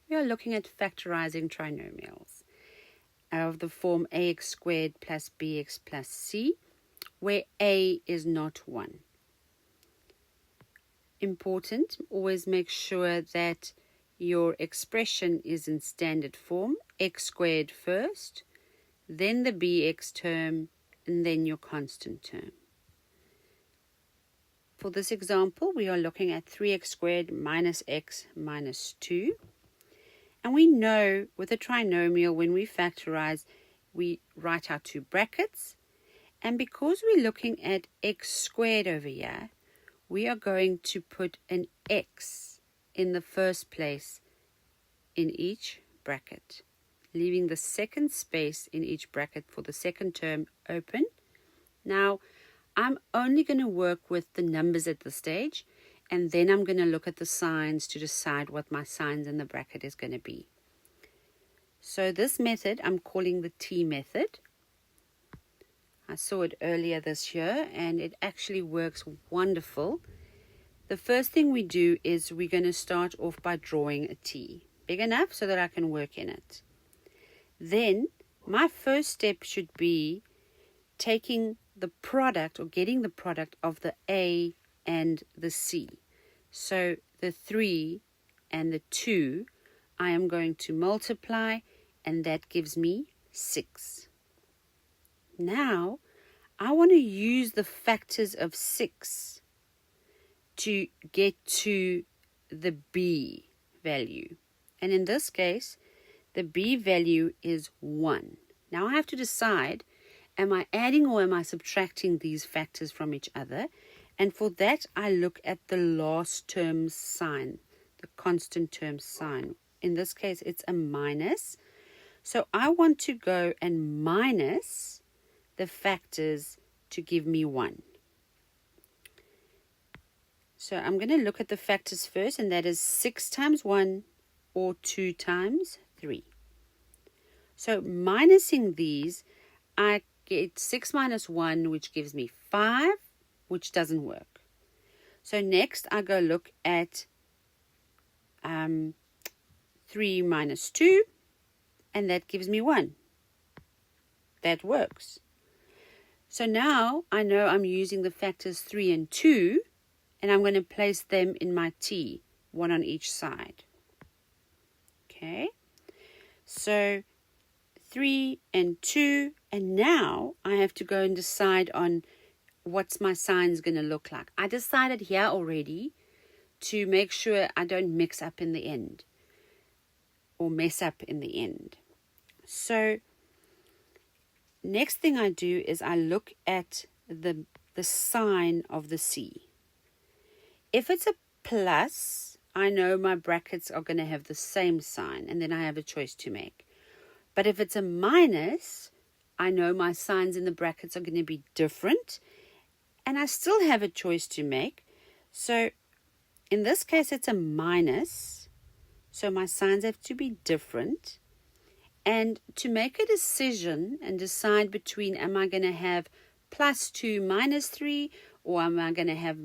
we are looking at factorizing trinomials of the form ax squared plus bx plus c, where a is not 1. Important, always make sure that your expression is in standard form, x squared first, then the bx term, and then your constant term. For this example, we are looking at 3x squared minus x minus 2. And we know with a trinomial, when we factorize, we write our two brackets. And because we're looking at x squared over here, we are going to put an x in the first place in each bracket, leaving the second space in each bracket for the second term open. Now, I'm only going to work with the numbers at this stage, and then I'm going to look at the signs to decide what my signs in the bracket is going to be. So this method I'm calling the T method. I saw it earlier this year, and it actually works wonderful. The first thing we do is we're going to start off by drawing a T, big enough so that I can work in it. Then my first step should be taking the product or getting the product of the A and the C. So the 3 and the 2, I am going to multiply, and that gives me 6. Now, I want to use the factors of 6 to get to the B value. And in this case, the B value is 1. Now I have to decide, am I adding or am I subtracting these factors from each other? And for that, I look at the last term sign, the constant term sign. In this case, it's a minus. So I want to go and minus the factors to give me 1. So I'm going to look at the factors first, and that is 6 times 1 or 2 times 3. So minusing these, I get 6 minus 1, which gives me 5, which doesn't work. So next I go look at 3 minus 2, and that gives me 1. That works. So now I know I'm using the factors 3 and 2, and I'm going to place them in my T, one on each side. Okay, so 3 and 2, and now I have to go and decide on what's my signs going to look like. I decided here already to make sure I don't mix up in the end or mess up in the end. So next thing I do is I look at the sign of the C. If it's a plus, I know my brackets are going to have the same sign, and then I have a choice to make. But if it's a minus, I know my signs in the brackets are going to be different, and I still have a choice to make. So in this case, it's a minus, so my signs have to be different. And to make a decision and decide between, am I going to have plus 2 minus 3, or am I going to have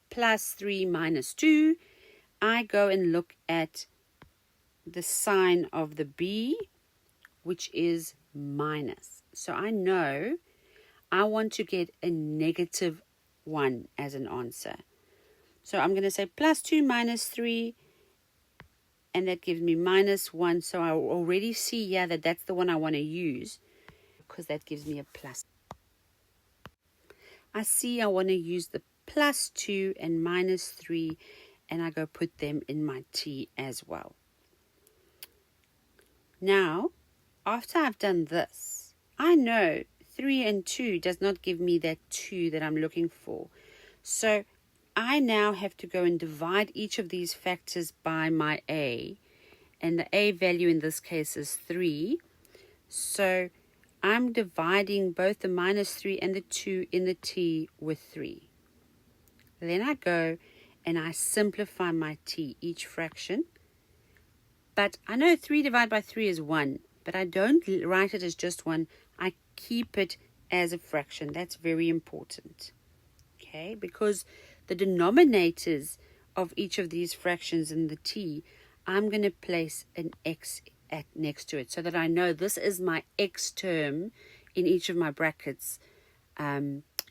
plus 3 minus 2, I go and look at the sign of the B, which is minus. So I know I want to get a negative 1 as an answer. So I'm going to say plus 2 minus 3, and that gives me minus 1. So I already see here that that's the one I want to use, because that gives me a plus. I see I want to use the plus 2 and minus 3, and I go put them in my T as well. Now, after I've done this, I know 3 and 2 does not give me that 2 that I'm looking for. So I now have to go and divide each of these factors by my A, and the A value in this case is 3. So I'm dividing both the minus 3 and the 2 in the T with 3. Then I go and I simplify my T, each fraction. But I know 3 divided by 3 is 1, but I don't write it as just 1. I keep it as a fraction. That's very important. Okay, because the denominators of each of these fractions in the T, I'm going to place an x next to it so that I know this is my x term in each of my brackets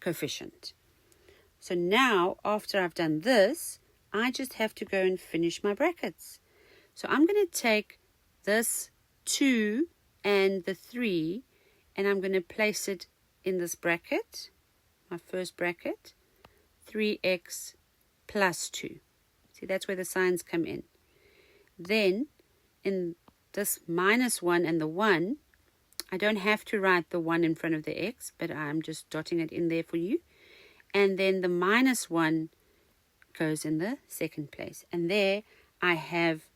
coefficient. So now, after I've done this, I just have to go and finish my brackets. So I'm going to take this 2 and the 3, and I'm going to place it in this bracket, my first bracket, 3x plus 2. See, that's where the signs come in. Then, in this minus 1 and the 1, I don't have to write the 1 in front of the x, but I'm just dotting it in there for you. And then the minus 1 goes in the second place. And there I have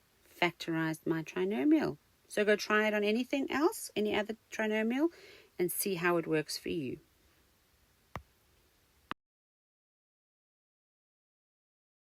factorized my trinomial. So go try it on anything else, any other trinomial, and see how it works for you.